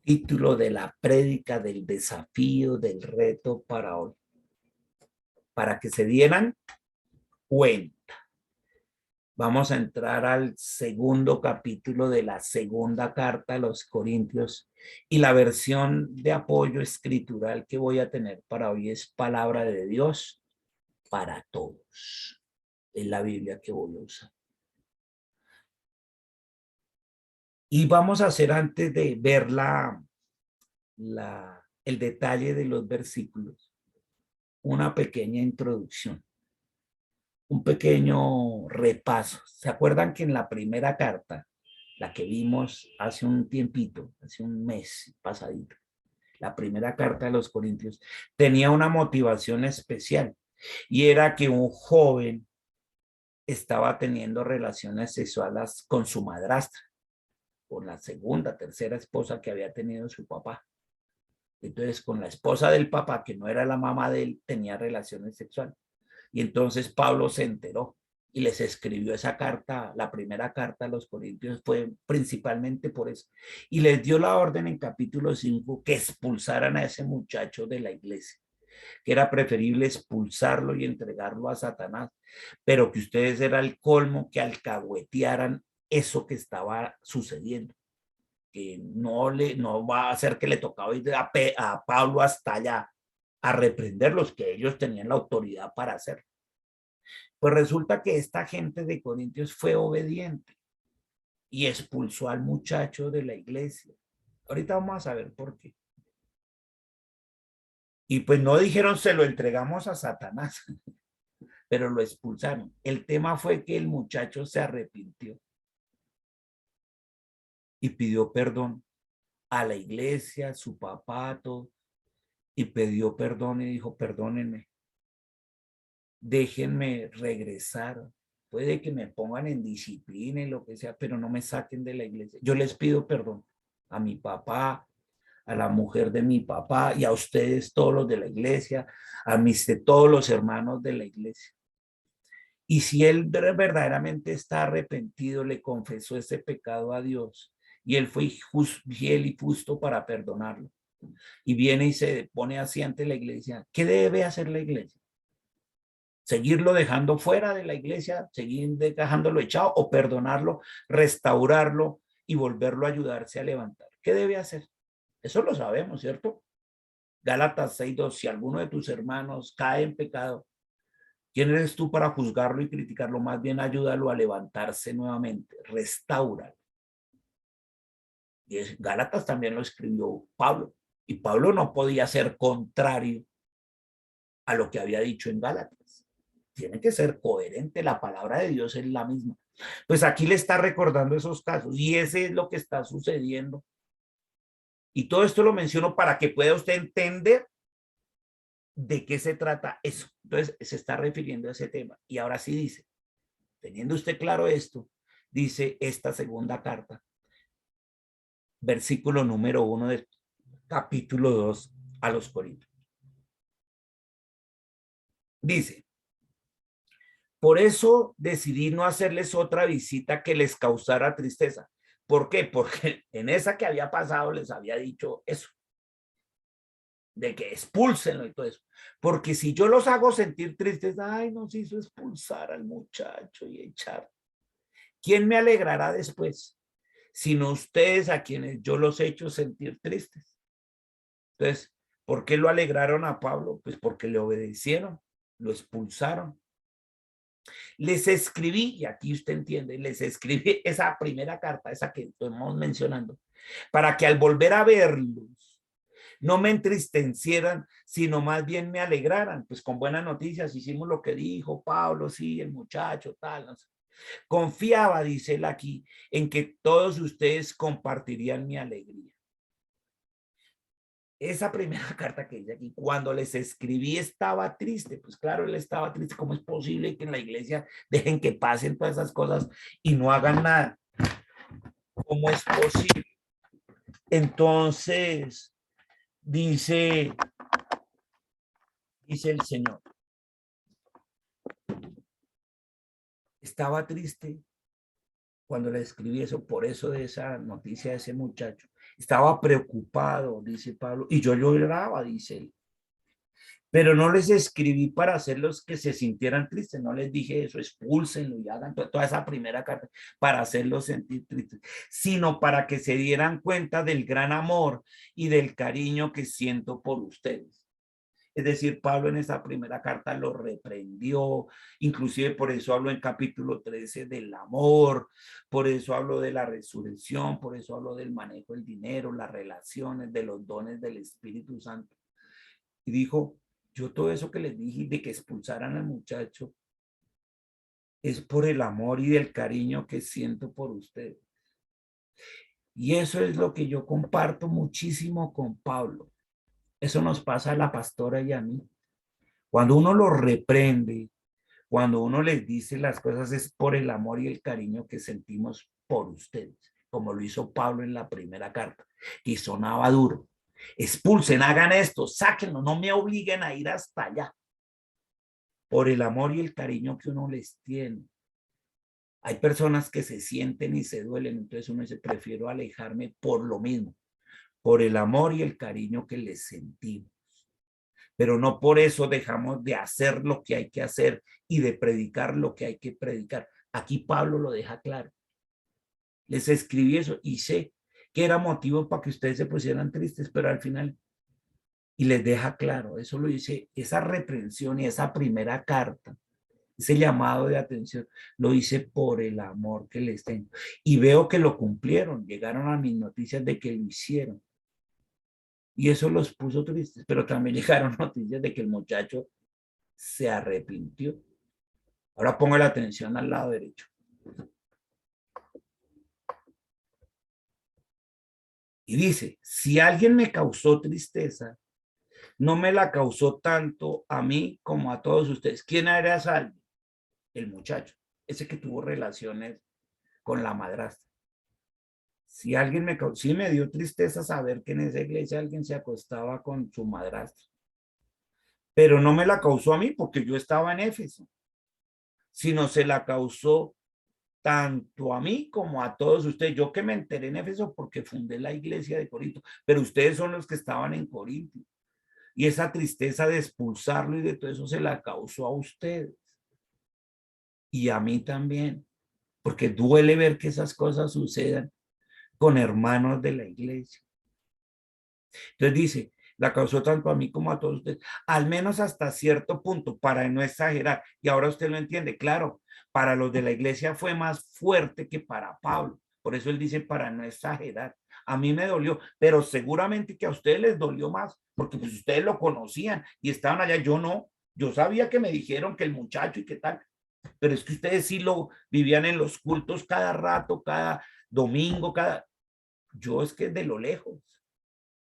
Título de la prédica, del desafío, del reto para hoy. Para que se dieran cuenta. Vamos a entrar al segundo capítulo de la segunda carta a los Corintios y la versión de apoyo escritural que voy a tener para hoy es Palabra de Dios para todos. Es la Biblia que voy a usar. Y vamos a hacer, antes de ver el detalle de los versículos, una pequeña introducción, un pequeño repaso. ¿Se acuerdan que en la primera carta, la que vimos hace un tiempito, hace un mes pasadito, la primera carta de los Corintios, tenía una motivación especial y era que un joven estaba teniendo relaciones sexuales con su madrastra, con la segunda, tercera esposa que había tenido su papá? Entonces, con la esposa del papá, que no era la mamá de él, tenía relaciones sexuales. Y entonces Pablo se enteró y les escribió esa carta. La primera carta a los Corintios fue principalmente por eso. Y les dio la orden en capítulo 5 que expulsaran a ese muchacho de la iglesia, que era preferible expulsarlo y entregarlo a Satanás, pero que ustedes era el colmo que alcahuetearan eso que estaba sucediendo, que no va a hacer que le tocaba ir a Pablo hasta allá a reprenderlos, que ellos tenían la autoridad para hacerlo. Pues resulta que esta gente de Corintios fue obediente y expulsó al muchacho de la iglesia. Ahorita vamos a saber por qué. Y pues no dijeron se lo entregamos a Satanás, pero lo expulsaron. El tema fue que el muchacho se arrepintió y pidió perdón a la iglesia, a su papá, a todo, y pidió perdón y dijo, perdónenme, déjenme regresar. Puede que me pongan en disciplina y lo que sea, pero no me saquen de la iglesia. Yo les pido perdón a mi papá, a la mujer de mi papá y a ustedes todos los de la iglesia, todos los hermanos de la iglesia. Y si él verdaderamente está arrepentido, le confesó ese pecado a Dios y él fue fiel y justo para perdonarlo. Y viene y se pone así ante la iglesia. ¿Qué debe hacer la iglesia? ¿Seguirlo dejando fuera de la iglesia? ¿Seguir dejándolo echado o perdonarlo, restaurarlo y volverlo a ayudarse a levantar? ¿Qué debe hacer? Eso lo sabemos, ¿cierto? Gálatas 6:2, si alguno de tus hermanos cae en pecado, ¿quién eres tú para juzgarlo y criticarlo? Más bien ayúdalo a levantarse nuevamente, restáuralo. Y Gálatas también lo escribió Pablo, y Pablo no podía ser contrario a lo que había dicho en Gálatas. Tiene que ser coherente, la palabra de Dios es la misma. Pues aquí le está recordando esos casos y ese es lo que está sucediendo. Y todo esto lo menciono para que pueda usted entender de qué se trata eso. Entonces se está refiriendo a ese tema. Y ahora sí dice, teniendo usted claro esto, dice esta segunda carta, versículo número 1 del capítulo 2 a los Corintios. Dice, por eso decidí no hacerles otra visita que les causara tristeza. ¿Por qué? Porque en esa que había pasado les había dicho eso, de que expúlsenlo y todo eso. Porque si yo los hago sentir tristes, ay, nos hizo expulsar al muchacho y echar. ¿Quién me alegrará después? Sino ustedes a quienes yo los he hecho sentir tristes. Entonces, ¿por qué lo alegraron a Pablo? Pues porque le obedecieron, lo expulsaron. Les escribí, y aquí usted entiende, les escribí esa primera carta, esa que estamos mencionando, para que al volver a verlos, no me entristecieran, sino más bien me alegraran. Pues con buenas noticias hicimos lo que dijo Pablo, sí, el muchacho, tal, no sé. Confiaba, dice él aquí, en que todos ustedes compartirían mi alegría. Esa primera carta que dice aquí, cuando les escribí estaba triste, pues claro, él estaba triste. ¿Cómo es posible que en la iglesia dejen que pasen todas esas cosas y no hagan nada? ¿Cómo es posible? Entonces, dice el Señor, estaba triste cuando le escribí eso, por eso de esa noticia de ese muchacho. Estaba preocupado, dice Pablo, y yo lloraba, dice él. Pero no les escribí para hacerlos que se sintieran tristes, no les dije eso, expúlsenlo y hagan toda esa primera carta para hacerlos sentir tristes, sino para que se dieran cuenta del gran amor y del cariño que siento por ustedes. Es decir, Pablo en esa primera carta lo reprendió, inclusive por eso hablo en capítulo 13 del amor, por eso hablo de la resurrección, por eso hablo del manejo del dinero, las relaciones, de los dones del Espíritu Santo. Y dijo, yo todo eso que les dije de que expulsaran al muchacho es por el amor y el cariño que siento por ustedes. Y eso es lo que yo comparto muchísimo con Pablo. Eso nos pasa a la pastora y a mí. Cuando uno lo reprende, cuando uno les dice las cosas es por el amor y el cariño que sentimos por ustedes, como lo hizo Pablo en la primera carta, y sonaba duro. Expulsen, hagan esto, sáquenlo, no me obliguen a ir hasta allá. Por el amor y el cariño que uno les tiene. Hay personas que se sienten y se duelen, entonces uno dice, prefiero alejarme por lo mismo, por el amor y el cariño que les sentimos. Pero no por eso dejamos de hacer lo que hay que hacer y de predicar lo que hay que predicar. Aquí Pablo lo deja claro. Les escribí eso y sé que era motivo para que ustedes se pusieran tristes, pero al final, y les deja claro, eso lo dice, esa reprensión y esa primera carta, ese llamado de atención, lo hice por el amor que les tengo. Y veo que lo cumplieron, llegaron a mis noticias de que lo hicieron. Y eso los puso tristes, pero también llegaron noticias de que el muchacho se arrepintió. Ahora ponga la atención al lado derecho. Y dice, si alguien me causó tristeza, no me la causó tanto a mí como a todos ustedes. ¿Quién era esa? El muchacho, ese que tuvo relaciones con la madrastra. Si alguien me causó, sí me dio tristeza saber que en esa iglesia alguien se acostaba con su madrastra, pero no me la causó a mí porque yo estaba en Éfeso, sino se la causó tanto a mí como a todos ustedes. Yo que me enteré en Éfeso porque fundé la iglesia de Corinto, pero ustedes son los que estaban en Corinto. Y esa tristeza de expulsarlo y de todo eso se la causó a ustedes. Y a mí también, porque duele ver que esas cosas sucedan con hermanos de la iglesia. Entonces dice, la causó tanto a mí como a todos ustedes, al menos hasta cierto punto, para no exagerar. Y ahora usted lo entiende, claro, para los de la iglesia fue más fuerte que para Pablo. Por eso él dice, para no exagerar. A mí me dolió, pero seguramente que a ustedes les dolió más, porque pues ustedes lo conocían y estaban allá. Yo no, yo sabía que me dijeron que el muchacho y qué tal, pero es que ustedes sí lo vivían en los cultos cada rato, cada domingo, cada... Yo es que de lo lejos,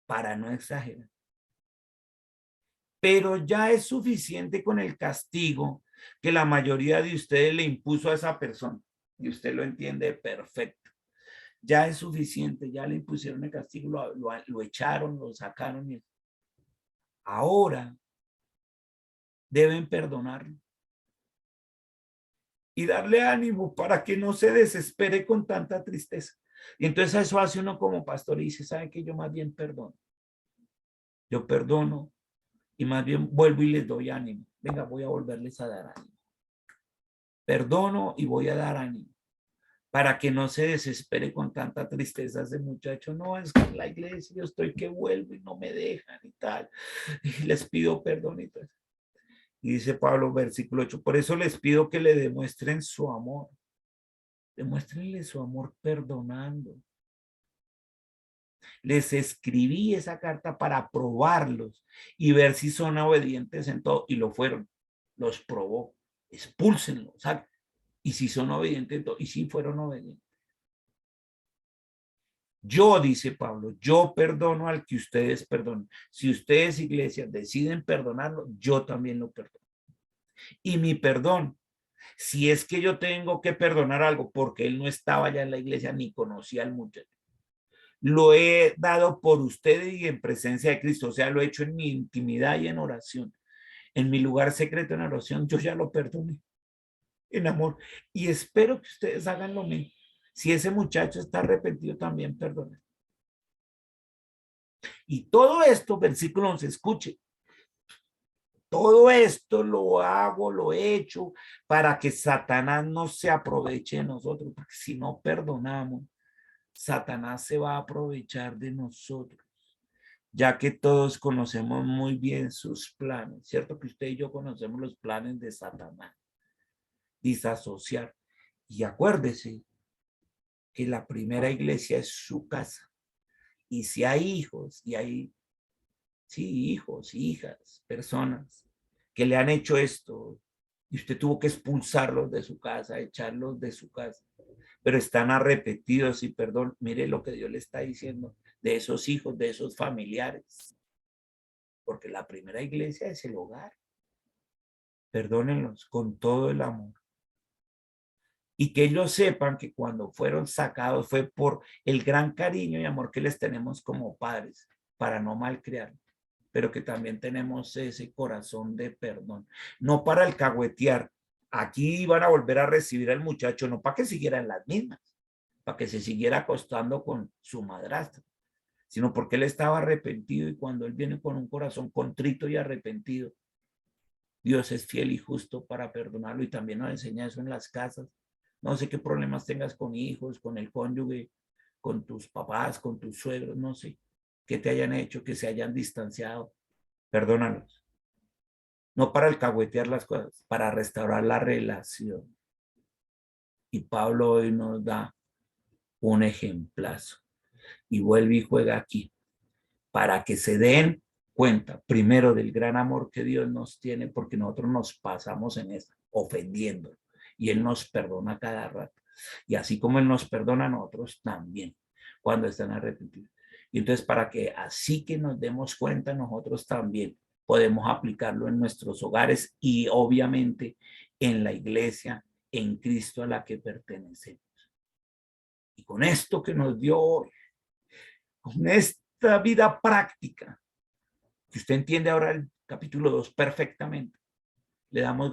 para no exagerar. Pero ya es suficiente con el castigo que la mayoría de ustedes le impuso a esa persona. Y usted lo entiende perfecto. Ya es suficiente, ya le impusieron el castigo, lo echaron, lo sacaron. Ahora deben perdonarlo y darle ánimo para que no se desespere con tanta tristeza. Y entonces eso hace uno como pastor y dice, ¿sabe qué? Yo más bien perdono. Yo perdono y más bien vuelvo y les doy ánimo. Venga, voy a volverles a dar ánimo. Perdono y voy a dar ánimo para que no se desespere con tanta tristeza ese muchacho. No, es que en la iglesia yo estoy que vuelvo y no me dejan y tal. Y les pido perdón y tal. Y dice Pablo, versículo 8, por eso les pido que le demuestren su amor. Demuéstrenle su amor perdonando. Les escribí esa carta para probarlos y ver si son obedientes en todo. Y lo fueron. Los probó. Expúlsenlos. Y si son obedientes en todo. Y si fueron obedientes. Yo, dice Pablo, yo perdono al que ustedes perdonen. Si ustedes, iglesias, deciden perdonarlo, yo también lo perdono. Y mi perdón, si es que yo tengo que perdonar algo porque él no estaba ya en la iglesia ni conocía al muchacho, lo he dado por ustedes y en presencia de Cristo. O sea, lo he hecho en mi intimidad y en oración. En mi lugar secreto en oración, yo ya lo perdoné en amor. Y espero que ustedes hagan lo mismo. Si ese muchacho está arrepentido, también perdonen. Y todo esto, versículo 11, escuche, todo esto lo hago, lo he hecho para que Satanás no se aproveche de nosotros, porque si no perdonamos, Satanás se va a aprovechar de nosotros, ya que todos conocemos muy bien sus planes, ¿cierto? Que usted y yo conocemos los planes de Satanás, disasociar. Y acuérdese que la primera iglesia es su casa. Y si hay hijos, y hay, sí, hijos, hijas, personas que le han hecho esto, y usted tuvo que expulsarlos de su casa, echarlos de su casa, pero están arrepentidos y perdón, mire lo que Dios le está diciendo de esos hijos, de esos familiares, porque la primera iglesia es el hogar. Perdónenlos con todo el amor. Y que ellos sepan que cuando fueron sacados fue por el gran cariño y amor que les tenemos como padres, para no malcriar, pero que también tenemos ese corazón de perdón, no para alcahuetear. Aquí van a volver a recibir al muchacho, no para que siguieran las mismas, para que se siguiera acostando con su madrastra, sino porque él estaba arrepentido, y cuando él viene con un corazón contrito y arrepentido, Dios es fiel y justo para perdonarlo, y también nos enseña eso en las casas. No sé qué problemas tengas con hijos, con el cónyuge, con tus papás, con tus suegros, no sé qué te hayan hecho, que se hayan distanciado. Perdónalos. No para alcahuetear las cosas, para restaurar la relación. Y Pablo hoy nos da un ejemplazo. Y vuelve y juega aquí, para que se den cuenta, primero, del gran amor que Dios nos tiene, porque nosotros nos pasamos en eso, ofendiendo. Y Él nos perdona cada rato. Y así como Él nos perdona a nosotros también, cuando están arrepentidos. Y entonces, para que así que nos demos cuenta, nosotros también podemos aplicarlo en nuestros hogares y obviamente en la iglesia, en Cristo a la que pertenecemos. Y con esto que nos dio hoy, con esta vida práctica, que usted entiende ahora el capítulo 2 perfectamente, le damos gracias